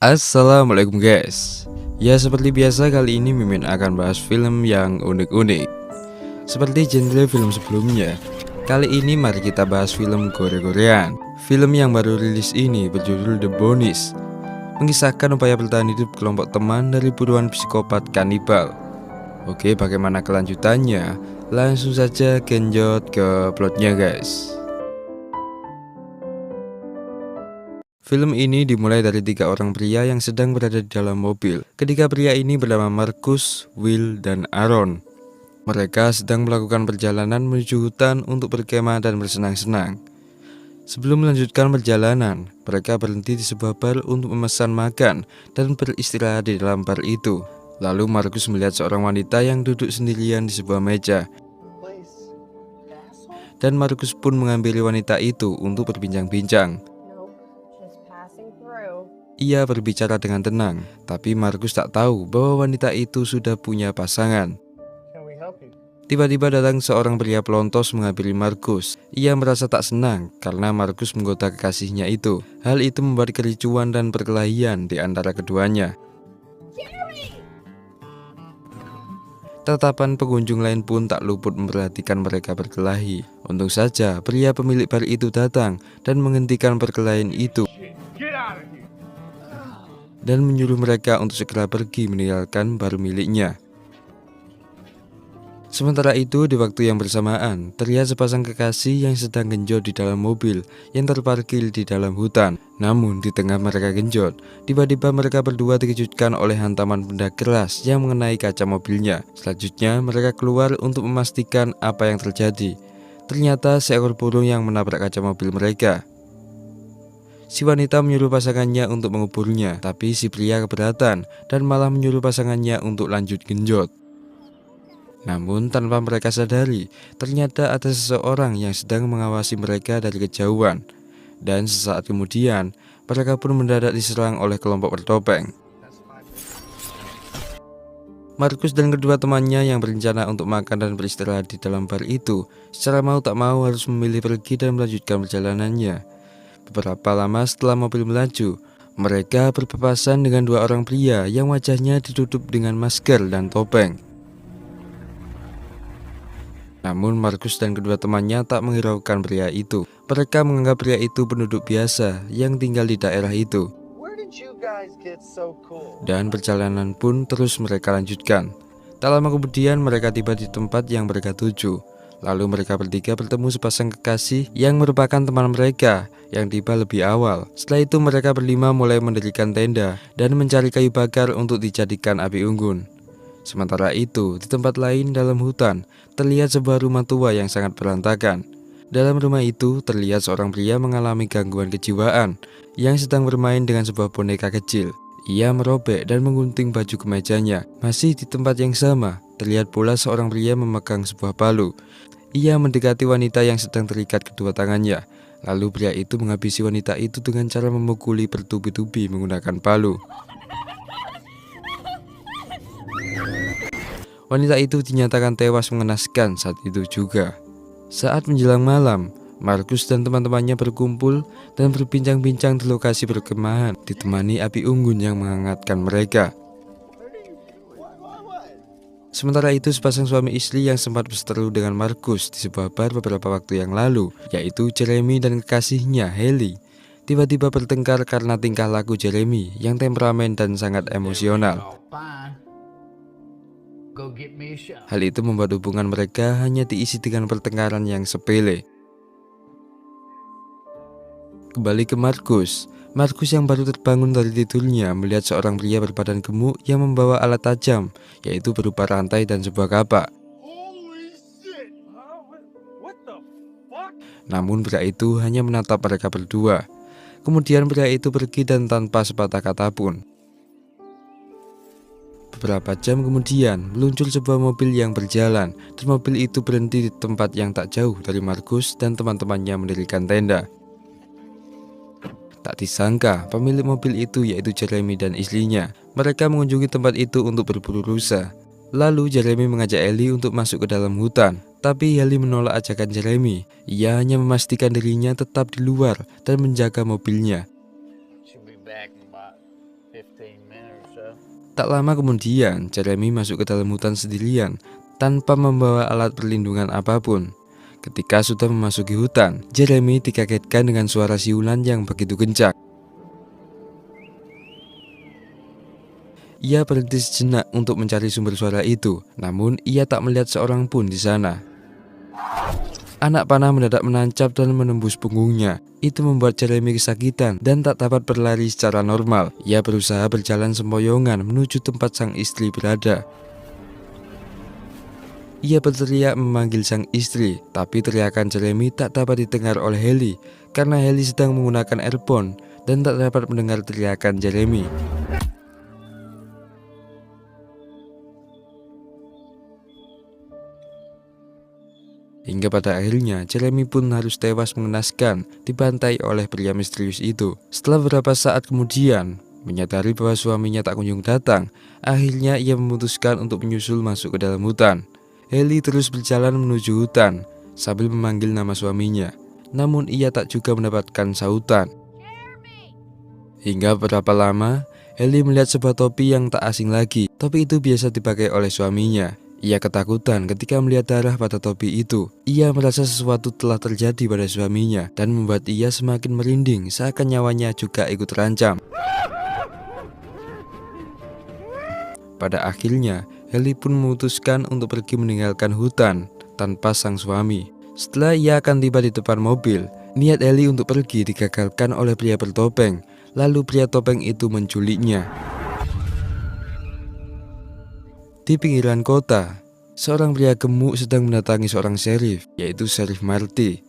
Assalamualaikum guys. Ya seperti biasa kali ini Mimin akan bahas film yang unik-unik seperti genre film sebelumnya. Kali ini mari kita bahas film Korea-Koreaan. Film yang baru rilis ini berjudul The Bonnies, mengisahkan upaya bertahan hidup kelompok teman dari buruan psikopat kanibal. Oke, bagaimana kelanjutannya? Langsung saja genjot ke plotnya guys. Film ini dimulai dari 3 orang pria yang sedang berada di dalam mobil. Ketiga pria ini bernama Marcus, Will, dan Aaron. Mereka sedang melakukan perjalanan menuju hutan untuk berkemah dan bersenang-senang. Sebelum melanjutkan perjalanan, mereka berhenti di sebuah bar untuk memesan makan dan beristirahat di dalam bar itu. Lalu Marcus melihat seorang wanita yang duduk sendirian di sebuah meja. Dan Marcus pun menghampiri wanita itu untuk berbincang-bincang. Ia berbicara dengan tenang, tapi Marcus tak tahu bahwa wanita itu sudah punya pasangan. Tiba-tiba datang seorang pria pelontos menghampiri Marcus. Ia merasa tak senang karena Marcus menggoda kekasihnya itu. Hal itu membuat kericuan dan perkelahian di antara keduanya. Tatapan pengunjung lain pun tak luput memperhatikan mereka berkelahi. Untung saja pria pemilik bar itu datang dan menghentikan perkelahian itu dan menyuruh mereka untuk segera pergi meninggalkan bar miliknya. Sementara itu, di waktu yang bersamaan, terlihat sepasang kekasih yang sedang genjot di dalam mobil yang terparkir di dalam hutan. Namun, di tengah mereka genjot, tiba-tiba mereka berdua dikejutkan oleh hantaman benda keras yang mengenai kaca mobilnya. Selanjutnya, mereka keluar untuk memastikan apa yang terjadi. Ternyata seekor burung yang menabrak kaca mobil mereka. Si wanita menyuruh pasangannya untuk menguburnya, tapi si pria keberatan dan malah menyuruh pasangannya untuk lanjut genjot. Namun tanpa mereka sadari, ternyata ada seseorang yang sedang mengawasi mereka dari kejauhan. Dan sesaat kemudian, mereka pun mendadak diserang oleh kelompok bertopeng. Marcus dan kedua temannya yang berencana untuk makan dan beristirahat di dalam bar itu, secara mau tak mau harus memilih pergi dan melanjutkan perjalanannya. Beberapa lama setelah mobil melaju, mereka berpapasan dengan 2 orang pria yang wajahnya ditutup dengan masker dan topeng. Namun Marcus dan kedua temannya tak menghiraukan pria itu. Mereka menganggap pria itu penduduk biasa yang tinggal di daerah itu. Dan perjalanan pun terus mereka lanjutkan. Tak lama kemudian mereka tiba di tempat yang mereka tuju. Lalu mereka bertiga bertemu sepasang kekasih yang merupakan teman mereka yang tiba lebih awal. Setelah itu mereka berlima mulai mendirikan tenda dan mencari kayu bakar untuk dijadikan api unggun. Sementara itu, di tempat lain dalam hutan, terlihat sebuah rumah tua yang sangat berantakan. Dalam rumah itu, terlihat seorang pria mengalami gangguan kejiwaan yang sedang bermain dengan sebuah boneka kecil. Ia merobek dan menggunting baju kemejanya. Masih di tempat yang sama, terlihat pula seorang pria memegang sebuah palu. Ia mendekati wanita yang sedang terikat kedua tangannya. Lalu pria itu menghabisi wanita itu dengan cara memukuli bertubi-tubi menggunakan palu. Wanita itu dinyatakan tewas mengenaskan saat itu juga. Saat menjelang malam, Marcus dan teman-temannya berkumpul dan berbincang-bincang di lokasi perkemahan, ditemani api unggun yang menghangatkan mereka. Sementara itu, sepasang suami istri yang sempat berseteru dengan Marcus di sebuah bar beberapa waktu yang lalu, yaitu Jeremy dan kekasihnya Haley, tiba-tiba bertengkar karena tingkah laku Jeremy yang temperamen dan sangat emosional. Hal itu membuat hubungan mereka hanya diisi dengan pertengkaran yang sepele. Kembali ke Marcus. Marcus yang baru terbangun dari tidurnya melihat seorang pria berbadan gemuk yang membawa alat tajam, yaitu berupa rantai dan sebuah kapak. Namun pria itu hanya menatap mereka berdua. Kemudian pria itu pergi dan tanpa sepatah kata pun. Beberapa jam kemudian, meluncur sebuah mobil yang berjalan, dan mobil itu berhenti di tempat yang tak jauh dari Marcus dan teman-temannya mendirikan tenda. Tak disangka, pemilik mobil itu yaitu Jeremy dan istrinya. Mereka mengunjungi tempat itu untuk berburu rusa. Lalu Jeremy mengajak Ellie untuk masuk ke dalam hutan. Tapi Ellie menolak ajakan Jeremy. Ia hanya memastikan dirinya tetap di luar dan menjaga mobilnya. Tak lama kemudian, Jeremy masuk ke dalam hutan sendirian tanpa membawa alat perlindungan apapun. Ketika sudah memasuki hutan, Jeremy dikagetkan dengan suara siulan yang begitu kencang. Ia berhenti sejenak untuk mencari sumber suara itu, namun ia tak melihat seorang pun di sana. Anak panah mendadak menancap dan menembus punggungnya. Itu membuat Jeremy kesakitan dan tak dapat berlari secara normal. Ia berusaha berjalan sempoyongan menuju tempat sang istri berada. Ia berteriak memanggil sang istri, tapi teriakan Jeremy tak dapat didengar oleh Haley karena Haley sedang menggunakan earphone dan tak dapat mendengar teriakan Jeremy. Hingga pada akhirnya Jeremy pun harus tewas mengenaskan dibantai oleh pria misterius itu. Setelah beberapa saat kemudian, menyadari bahwa suaminya tak kunjung datang, akhirnya ia memutuskan untuk menyusul masuk ke dalam hutan. Haley terus berjalan menuju hutan sambil memanggil nama suaminya, namun ia tak juga mendapatkan sautan. Hingga beberapa lama, Haley melihat sebuah topi yang tak asing lagi. Topi itu biasa dipakai oleh suaminya. Ia ketakutan ketika melihat darah pada topi itu. Ia merasa sesuatu telah terjadi pada suaminya dan membuat ia semakin merinding seakan nyawanya juga ikut terancam. Pada akhirnya, Haley pun memutuskan untuk pergi meninggalkan hutan tanpa sang suami. Setelah ia akan tiba di depan mobil, niat Haley untuk pergi digagalkan oleh pria bertopeng. Lalu pria topeng itu menculiknya. Di pinggiran kota, seorang pria gemuk sedang mendatangi seorang sheriff, yaitu Sheriff Marty.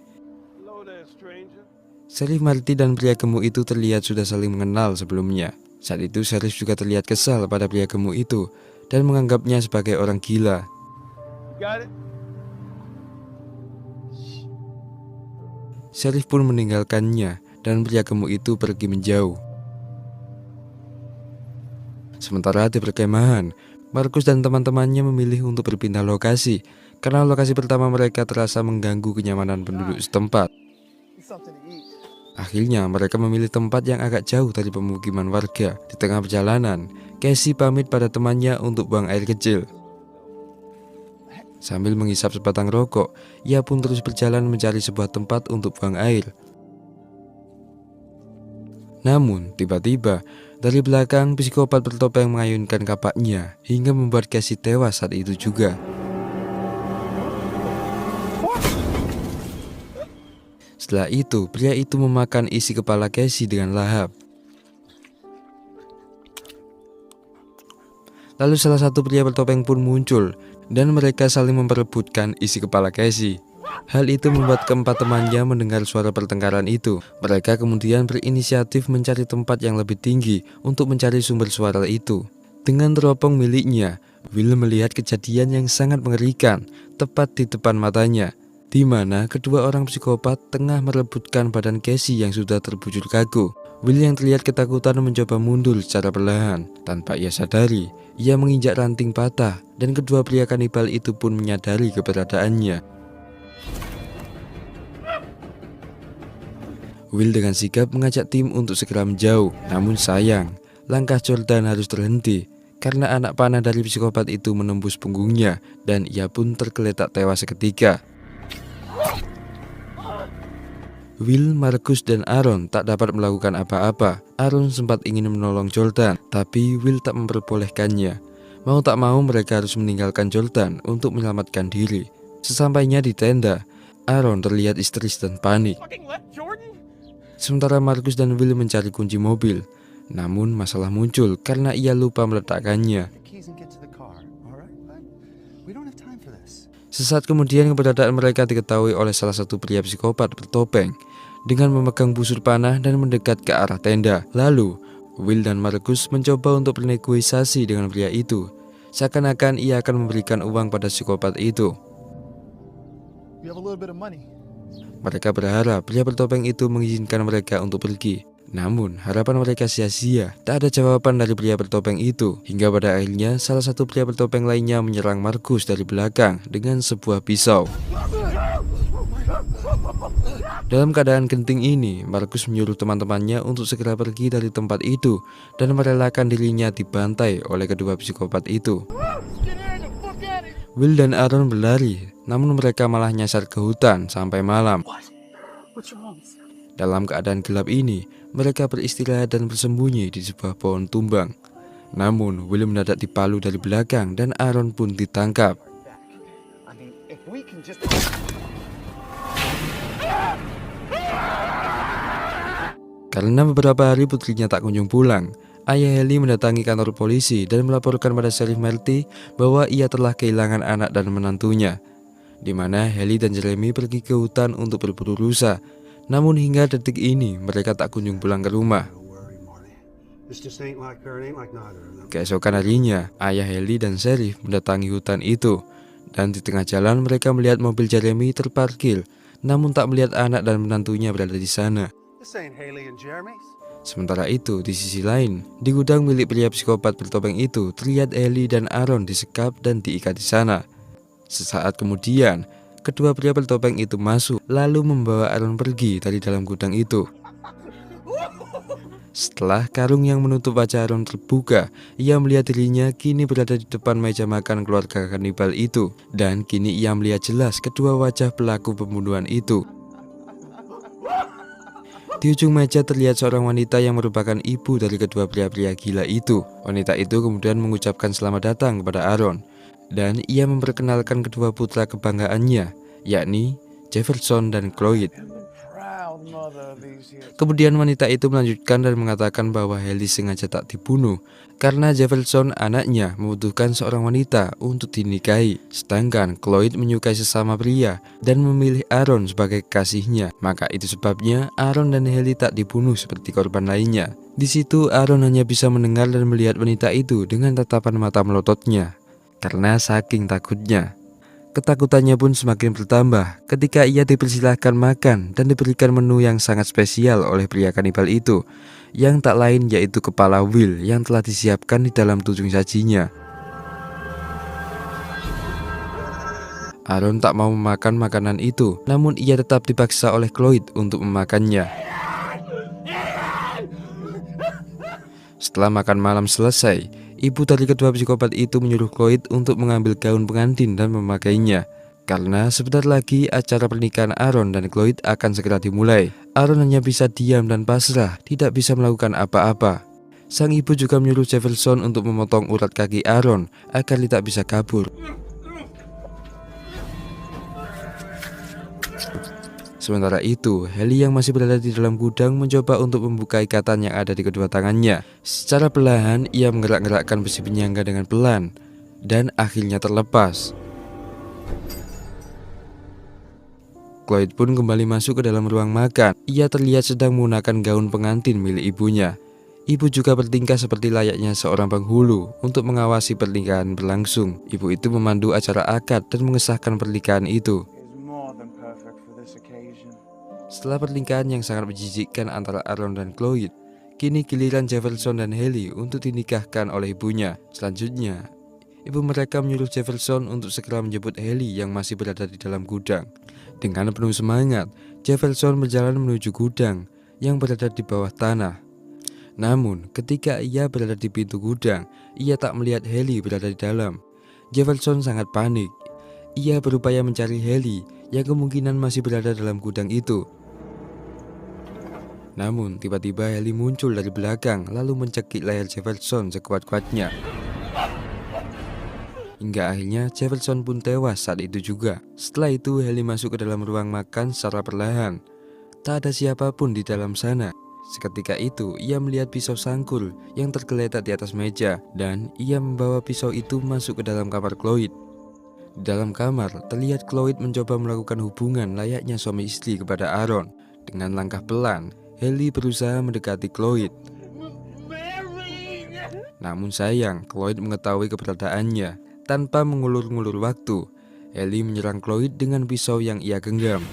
Sheriff Marty dan pria gemuk itu terlihat sudah saling mengenal sebelumnya. Saat itu Sheriff juga terlihat kesal pada pria gemuk itu dan menganggapnya sebagai orang gila. Sheriff pun meninggalkannya dan pria gemuk itu pergi menjauh. Sementara di perkemahan, Marcus dan teman-temannya memilih untuk berpindah lokasi karena lokasi pertama mereka terasa mengganggu kenyamanan penduduk setempat. Akhirnya mereka memilih tempat yang agak jauh dari pemukiman warga. Di tengah perjalanan, Casey pamit pada temannya untuk buang air kecil. Sambil menghisap sebatang rokok, ia pun terus berjalan mencari sebuah tempat untuk buang air. Namun, tiba-tiba, dari belakang psikopat bertopeng mengayunkan kapaknya hingga membuat Casey tewas saat itu juga. Setelah itu, pria itu memakan isi kepala Casey dengan lahap. Lalu salah satu pria bertopeng pun muncul dan mereka saling memperebutkan isi kepala Casey. Hal itu membuat keempat temannya mendengar suara pertengkaran itu. Mereka kemudian berinisiatif mencari tempat yang lebih tinggi untuk mencari sumber suara itu. Dengan teropong miliknya, Will melihat kejadian yang sangat mengerikan tepat di depan matanya, di mana kedua orang psikopat tengah merebutkan badan Casey yang sudah terbujur kaku. Will yang terlihat ketakutan mencoba mundur secara perlahan. Tanpa ia sadari, ia menginjak ranting patah dan kedua pria kanibal itu pun menyadari keberadaannya. Will dengan sigap mengajak tim untuk segera menjauh. Namun sayang, langkah Jordan harus terhenti karena anak panah dari psikopat itu menembus punggungnya dan ia pun tergeletak tewas seketika. Will, Marcus, dan Aaron tak dapat melakukan apa-apa. Aaron sempat ingin menolong Jordan, tapi Will tak memperbolehkannya. Mau tak mau mereka harus meninggalkan Jordan untuk menyelamatkan diri. Sesampainya di tenda, Aaron terlihat histeris dan panik. Sementara Marcus dan Will mencari kunci mobil, namun masalah muncul karena ia lupa meletakkannya. Sesaat kemudian keberadaan mereka diketahui oleh salah satu pria psikopat bertopeng dengan memegang busur panah dan mendekat ke arah tenda. Lalu, Will dan Marcus mencoba untuk bernegosiasi dengan pria itu, seakan-akan ia akan memberikan uang pada psikopat itu. Mereka berharap pria bertopeng itu mengizinkan mereka untuk pergi. Namun harapan mereka sia-sia. Tak ada jawaban dari pria bertopeng itu. Hingga pada akhirnya salah satu pria bertopeng lainnya menyerang Marcus dari belakang dengan sebuah pisau. Dalam keadaan genting ini, Markus menyuruh teman-temannya untuk segera pergi dari tempat itu dan merelakan dirinya dibantai oleh kedua psikopat itu. Will dan Aaron berlari, namun mereka malah nyasar ke hutan sampai malam. Dalam keadaan gelap ini, mereka beristirahat dan bersembunyi di sebuah pohon tumbang. Namun, Will mendadak dipalu dari belakang dan Aaron pun ditangkap. Karena beberapa hari putrinya tak kunjung pulang, ayah Haley mendatangi kantor polisi dan melaporkan pada Sheriff Marty bahwa ia telah kehilangan anak dan menantunya, di mana Haley dan Jeremy pergi ke hutan untuk berburu rusa. Namun hingga detik ini mereka tak kunjung pulang ke rumah. Keesokan harinya, ayah Haley dan Sheriff mendatangi hutan itu, dan di tengah jalan mereka melihat mobil Jeremy terparkir, namun tak melihat anak dan menantunya berada di sana. Sementara itu, di sisi lain, di gudang milik pria psikopat bertopeng itu, terlihat Haley dan Aaron disekap dan diikat di sana. Sesaat kemudian, kedua pria bertopeng itu masuk, lalu membawa Aaron pergi dari dalam gudang itu. Setelah karung yang menutup wajah Aaron terbuka, ia melihat dirinya kini berada di depan meja makan keluarga kanibal itu, dan kini ia melihat jelas kedua wajah pelaku pembunuhan itu. Di ujung meja terlihat seorang wanita yang merupakan ibu dari kedua pria-pria gila itu. Wanita itu kemudian mengucapkan selamat datang kepada Aaron, dan ia memperkenalkan kedua putra kebanggaannya, yakni Jefferson dan Cloyd. Kemudian wanita itu melanjutkan dan mengatakan bahwa Haley sengaja tak dibunuh karena Jefferson anaknya membutuhkan seorang wanita untuk dinikahi, sedangkan Cloyd menyukai sesama pria dan memilih Aaron sebagai kekasihnya. Maka itu sebabnya Aaron dan Haley tak dibunuh seperti korban lainnya. Di situ Aaron hanya bisa mendengar dan melihat wanita itu dengan tatapan mata melototnya karena saking takutnya. Ketakutannya pun semakin bertambah ketika ia dipersilahkan makan dan diberikan menu yang sangat spesial oleh pria kanibal itu, yang tak lain yaitu kepala Will yang telah disiapkan di dalam tujung sajinya. Aaron tak mau memakan makanan itu, namun ia tetap dipaksa oleh Cloyd untuk memakannya. Setelah makan malam selesai, ibu dari kedua psikopat itu menyuruh Cloyd untuk mengambil gaun pengantin dan memakainya, karena sebentar lagi acara pernikahan Aaron dan Cloyd akan segera dimulai. Aaron hanya bisa diam dan pasrah, tidak bisa melakukan apa-apa. Sang ibu juga menyuruh Jefferson untuk memotong urat kaki Aaron agar tidak bisa kabur. Sementara itu, Haley yang masih berada di dalam gudang mencoba untuk membuka ikatan yang ada di kedua tangannya. Secara perlahan, ia menggerak-gerakkan besi penyangga dengan pelan, dan akhirnya terlepas. Cloyd pun kembali masuk ke dalam ruang makan. Ia terlihat sedang menggunakan gaun pengantin milik ibunya. Ibu juga bertingkah seperti layaknya seorang penghulu untuk mengawasi pernikahan berlangsung. Ibu itu memandu acara akad dan mengesahkan pernikahan itu. Setelah pernikahan yang sangat menjijikkan antara Aaron dan Cloyd, kini giliran Jefferson dan Haley untuk dinikahkan oleh ibunya. Selanjutnya, ibu mereka menyuruh Jefferson untuk segera menjemput Haley yang masih berada di dalam gudang. Dengan penuh semangat, Jefferson berjalan menuju gudang yang berada di bawah tanah. Namun, ketika ia berada di pintu gudang, ia tak melihat Haley berada di dalam. Jefferson sangat panik. Ia berupaya mencari Haley yang kemungkinan masih berada dalam gudang itu. Namun tiba-tiba Haley muncul dari belakang lalu mencekik leher Jefferson sekuat-kuatnya. Hingga akhirnya Jefferson pun tewas saat itu juga. Setelah itu Haley masuk ke dalam ruang makan secara perlahan. Tak ada siapapun di dalam sana. Seketika itu ia melihat pisau sangkur yang tergeletak di atas meja, dan ia membawa pisau itu masuk ke dalam kamar Cloyd. Di dalam kamar terlihat Cloyd mencoba melakukan hubungan layaknya suami istri kepada Aaron. Dengan langkah pelan, Haley berusaha mendekati Cloyd. Namun sayang, Cloyd mengetahui keberadaannya. Tanpa mengulur-ngulur waktu, Haley menyerang Cloyd dengan pisau yang ia genggam.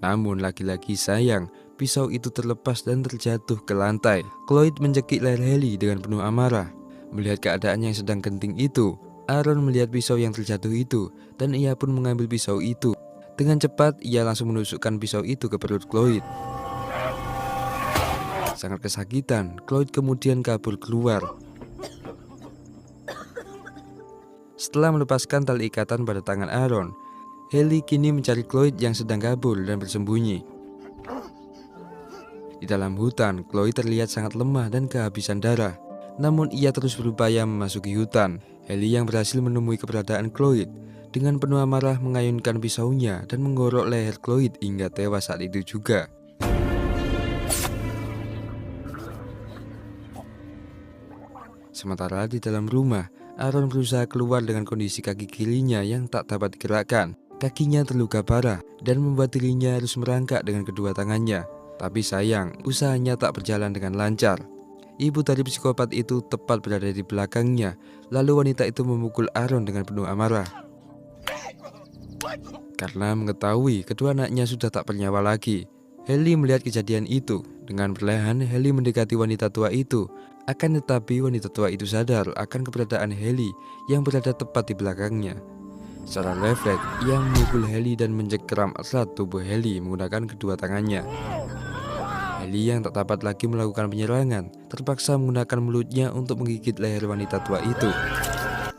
Namun lagi-lagi sayang, pisau itu terlepas dan terjatuh ke lantai. Cloyd mencekik leher Haley dengan penuh amarah. Melihat keadaan yang sedang genting itu, Aaron melihat pisau yang terjatuh itu dan ia pun mengambil pisau itu. Dengan cepat ia langsung menusukkan pisau itu ke perut Cloyd. Sangat kesakitan, Cloyd kemudian kabur keluar. Setelah melepaskan tali ikatan pada tangan Aaron, Haley kini mencari Cloyd yang sedang kabur dan bersembunyi. Di dalam hutan, Cloyd terlihat sangat lemah dan kehabisan darah. Namun ia terus berupaya memasuki hutan. Haley yang berhasil menemui keberadaan Cloyd dengan penuh amarah mengayunkan pisaunya dan menggorok leher Cloyd hingga tewas saat itu juga. Sementara di dalam rumah, Aaron berusaha keluar dengan kondisi kaki kirinya yang tak dapat digerakkan. Kakinya terluka parah dan membuat dirinya harus merangkak dengan kedua tangannya. Tapi sayang, usahanya tak berjalan dengan lancar. Ibu dari psikopat itu tepat berada di belakangnya. Lalu wanita itu memukul Aaron dengan penuh amarah. Karena mengetahui kedua anaknya sudah tak bernyawa lagi, Haley melihat kejadian itu. Dengan perlahan, Haley mendekati wanita tua itu. Akan tetapi wanita tua itu sadar akan keberadaan Haley yang berada tepat di belakangnya. Secara refleks, ia memukul Haley dan mencengkeram erat tubuh Haley menggunakan kedua tangannya. Haley yang tak dapat lagi melakukan penyerangan, terpaksa menggunakan mulutnya untuk menggigit leher wanita tua itu.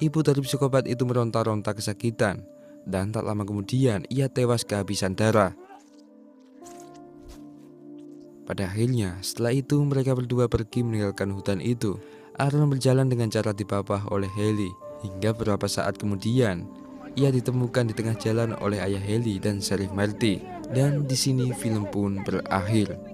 Ibu dari psikopat itu meronta-ronta kesakitan, dan tak lama kemudian ia tewas kehabisan darah. Pada akhirnya, setelah itu mereka berdua pergi meninggalkan hutan itu. Aaron berjalan dengan cara dipapah oleh Haley, hingga beberapa saat kemudian ia ditemukan di tengah jalan oleh ayah Haley dan Sheriff Marty. Dan di sini film pun berakhir.